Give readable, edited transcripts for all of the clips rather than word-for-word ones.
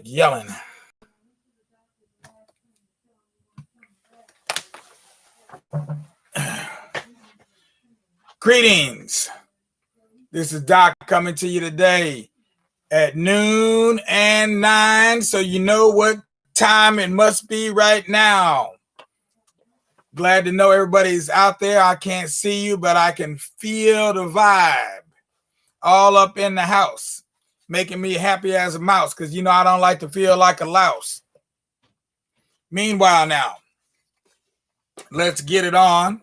Yelling. Greetings. This is Doc coming to you today at noon and 9, so you know what time it must be right now. Glad to know everybody's out there. I can't see you, but I can feel the vibe all up in the house, making me happy as a mouse because, you know, I don't like to feel like a louse. Meanwhile, now, let's get it on.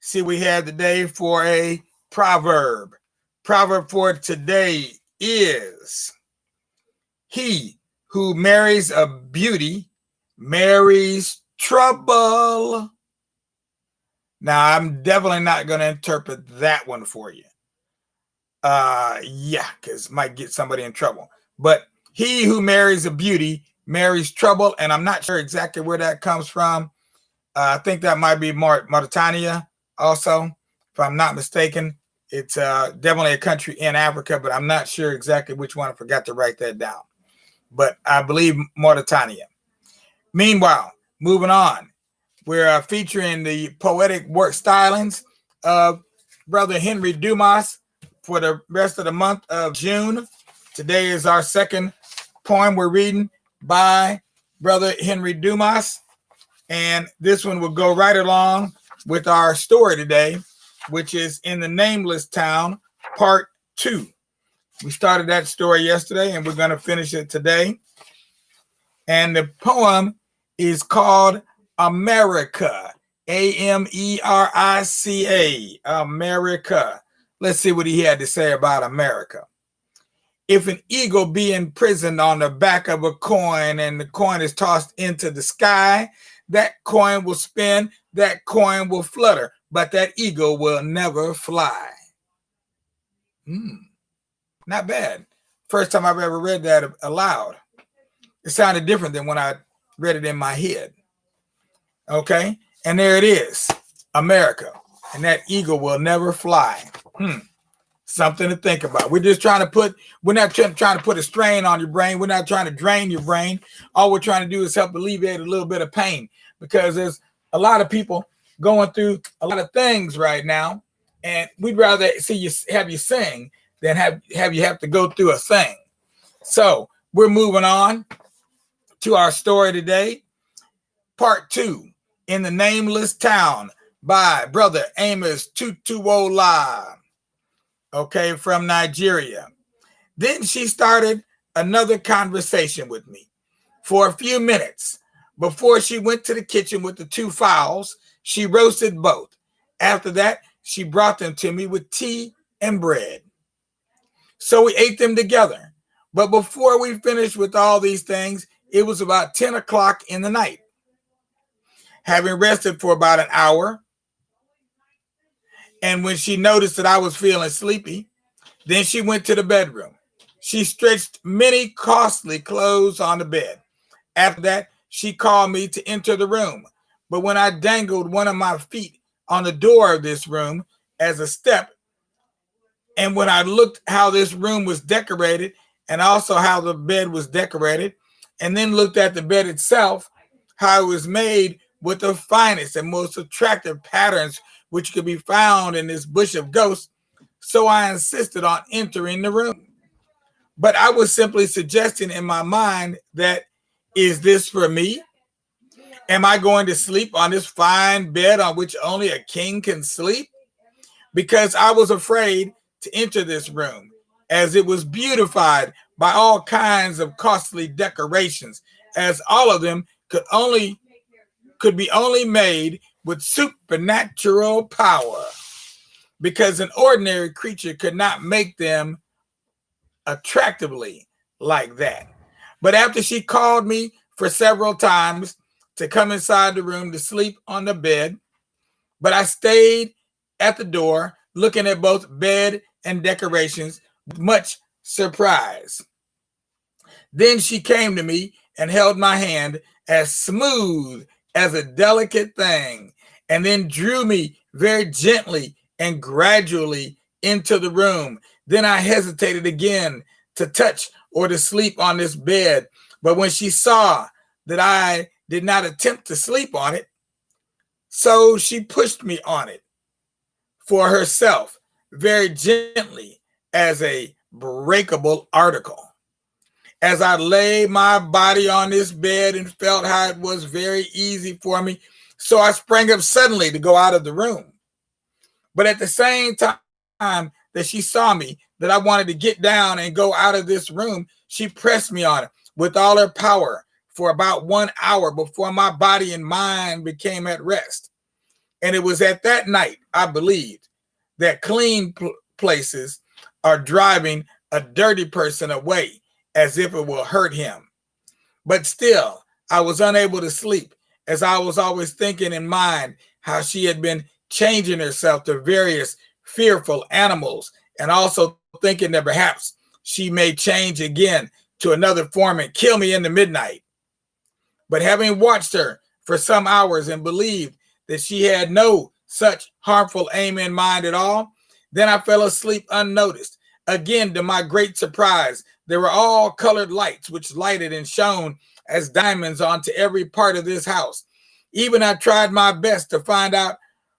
See, we had today for a proverb. Proverb for today is, he who marries a beauty marries trouble. Now, I'm definitely not going to interpret that one for you. Yeah, because it might get somebody in trouble. But he who marries a beauty marries trouble, and I'm not sure exactly where that comes from. I think that might be Mauritania also, if I'm not mistaken. It's definitely a country in Africa, but I'm not sure exactly which one. I forgot to write that down. But I believe Mauritania. Meanwhile, moving on, we're featuring the poetic work stylings of Brother Henry Dumas for the rest of the month of June. Today is our second poem we're reading by Brother Henry Dumas. And this one will go right along with our story today, which is in the Nameless-Town, part 2. We started that story yesterday, and we're going to finish it today. And the poem is called America, America, America. Let's see what he had to say about America. If an eagle be imprisoned on the back of a coin and the coin is tossed into the sky, that coin will spin, that coin will flutter, but that eagle will never fly. Not bad. First time I've ever read that aloud. It sounded different than when I read it in my head. Okay, and there it is, America, and that eagle will never fly. Something to think about. We're just trying to we're not trying to put a strain on your brain. We're not trying to drain your brain. All we're trying to do is help alleviate a little bit of pain, because there's a lot of people going through a lot of things right now, and we'd rather see you have you sing than have you have to go through a thing. So we're moving on to our story today, part 2, in the Nameless-Town by Brother Amos Tutuola. Okay, from Nigeria. Then she started another conversation with me for a few minutes. Before she went to the kitchen with the 2 fowls, she roasted both. After that, she brought them to me with tea and bread. So we ate them together. But before we finished with all these things, it was about 10 o'clock in the night. Having rested for about an hour, and when she noticed that I was feeling sleepy, then she went to the bedroom. She stretched many costly clothes on the bed. After that, she called me to enter the room. But when I dangled one of my feet on the door of this room as a step, and when I looked how this room was decorated and also how the bed was decorated, and then looked at the bed itself, how it was made with the finest and most attractive patterns which could be found in this bush of ghosts, so I insisted on entering the room. But I was simply suggesting in my mind that, is this for me? Am I going to sleep on this fine bed on which only a king can sleep? Because I was afraid to enter this room, as it was beautified by all kinds of costly decorations, as all of them could be only made with supernatural power, because an ordinary creature could not make them attractively like that. But after she called me for several times to come inside the room to sleep on the bed, but I stayed at the door looking at both bed and decorations with much surprise. Then she came to me and held my hand as smooth as a delicate thing, and then drew me very gently and gradually into the room. Then I hesitated again to touch or to sleep on this bed, But when she saw that I did not attempt to sleep on it, so she pushed me on it for herself very gently as a breakable article. As I lay my body on this bed and felt how it was very easy for me, so I sprang up suddenly to go out of the room. But at the same time that she saw me, that I wanted to get down and go out of this room, she pressed me on it with all her power for about 1 hour before my body and mind became at rest. And it was at that night, I believed, that clean places are driving a dirty person away as if it will hurt him. But still, I was unable to sleep, as I was always thinking in mind how she had been changing herself to various fearful animals, and also thinking that perhaps she may change again to another form and kill me in the midnight. But having watched her for some hours and believed that she had no such harmful aim in mind at all, then I fell asleep unnoticed. Again, to my great surprise, there were all colored lights which lighted and shone as diamonds onto every part of this house. Even I tried my best to find out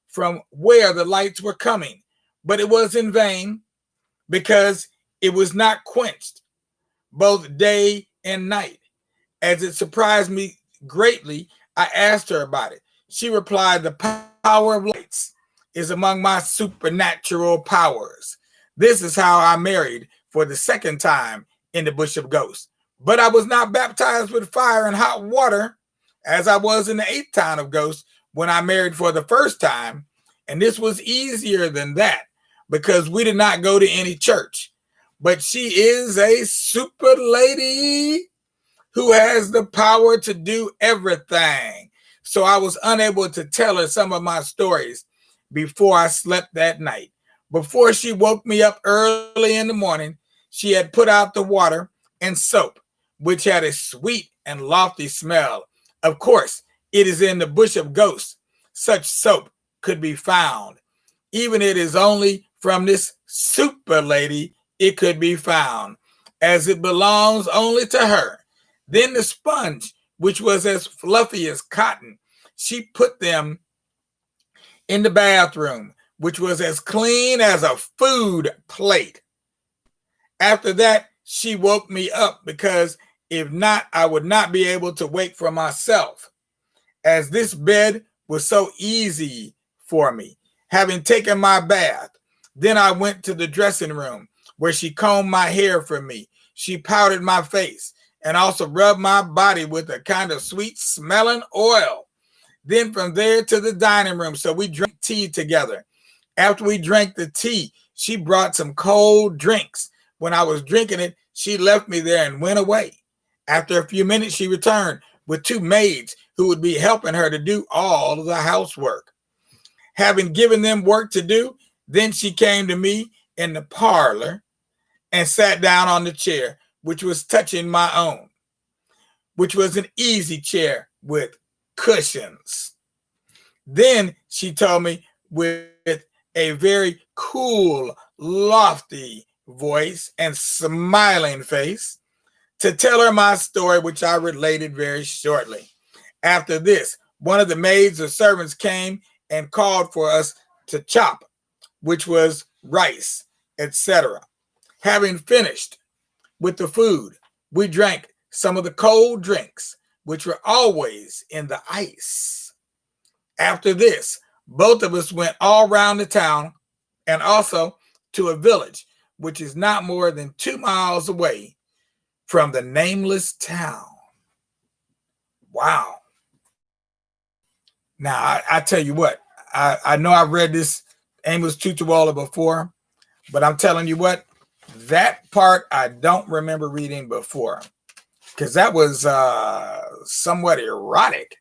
from where the lights were coming, but it was in vain, because it was not quenched both day and night. As it surprised me greatly, I asked her about it. She replied, "The power of lights is among my supernatural powers. This is how I married for the second time in the Bush of Ghosts. But I was not baptized with fire and hot water as I was in the 8th town of Ghosts when I married for the first time. And this was easier than that because we did not go to any church. But she is a super lady who has the power to do everything." So I was unable to tell her some of my stories before I slept that night. Before she woke me up early in the morning, she had put out the water and soap, which had a sweet and lofty smell. Of course, it is in the Bush of Ghosts such soap could be found. Even it is only from this super lady it could be found, as it belongs only to her. Then the sponge, which was as fluffy as cotton, she put them in the bathroom, which was as clean as a food plate. After that, she woke me up, because if not, I would not be able to wake for myself, as this bed was so easy for me. Having taken my bath, then I went to the dressing room where she combed my hair for me. She powdered my face and also rubbed my body with a kind of sweet smelling oil. Then from there to the dining room, so we drank tea together. After we drank the tea, she brought some cold drinks. When I was drinking it, she left me there and went away. After a few minutes, she returned with 2 maids who would be helping her to do all of the housework. Having given them work to do, then she came to me in the parlor and sat down on the chair, which was touching my own, which was an easy chair with cushions. Then she told me with a very cool, lofty voice and smiling face to tell her my story, which I related very shortly. After this, one of the maids or servants came and called for us to chop, which was rice, etc. Having finished with the food, we drank some of the cold drinks, which were always in the ice. After this, both of us went all around the town and also to a village, which is not more than 2 miles away from the Nameless-Town. Wow. Now, I tell you what, I know I've read this Amos Tutuola before, but I'm telling you what, that part I don't remember reading before, because that was somewhat erotic.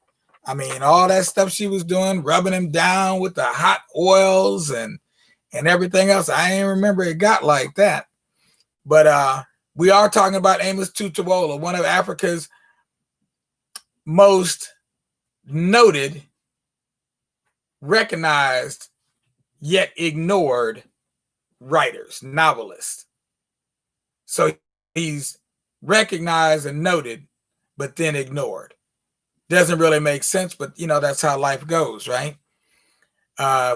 I mean, all that stuff she was doing, rubbing him down with the hot oils and everything else. I ain't remember it got like that. But we are talking about Amos Tutuola, one of Africa's most noted, recognized, yet ignored writers, novelists. So he's recognized and noted, but then ignored. Doesn't really make sense, but that's how life goes, right?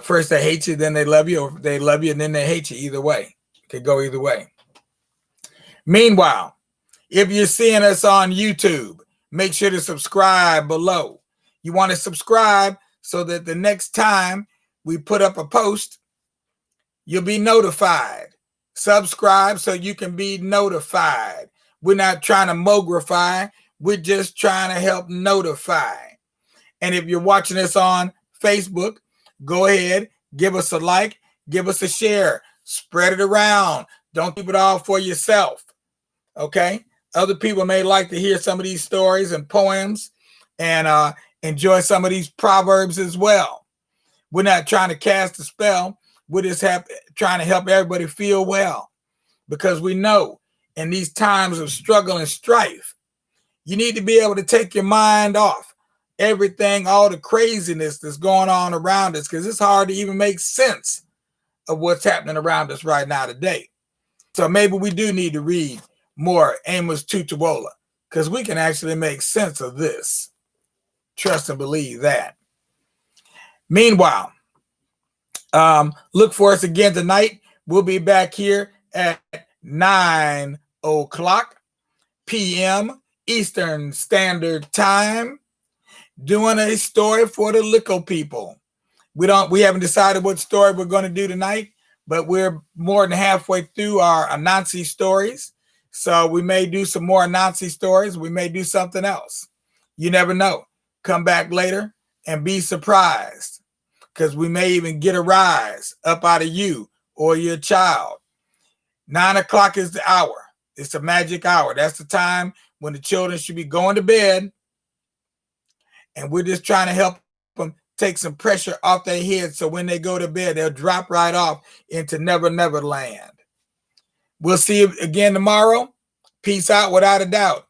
First they hate you, then they love you, or they love you and then they hate you. Either way, it could go either way. Meanwhile, if you're seeing us on YouTube, make sure to subscribe below. You want to subscribe so that the next time we put up a post, you'll be notified. Subscribe so you can be notified. We're not trying to mogrify. We're just trying to help notify. And if you're watching us on Facebook, go ahead, give us a like, give us a share, spread it around. Don't keep it all for yourself. Okay? Other people may like to hear some of these stories and poems and enjoy some of these proverbs as well. We're not trying to cast a spell. We're just trying to help everybody feel well, because we know in these times of struggle and strife, you need to be able to take your mind off everything, all the craziness that's going on around us, because it's hard to even make sense of what's happening around us right now today. So maybe we do need to read more Amos Tutuola, because we can actually make sense of this. Trust and believe that. Meanwhile, look for us again tonight. We'll be back here at 9 o'clock p.m. Eastern Standard Time, doing a story for the Lico people. We haven't decided what story we're going to do tonight, but we're more than halfway through our Anansi stories. So we may do some more Anansi stories. We may do something else. You never know. Come back later and be surprised, because we may even get a rise up out of you or your child. 9 o'clock is the hour. It's a magic hour. That's the time when the children should be going to bed. And we're just trying to help them take some pressure off their heads, so when they go to bed, they'll drop right off into Never Never Land. We'll see you again tomorrow. Peace out without a doubt.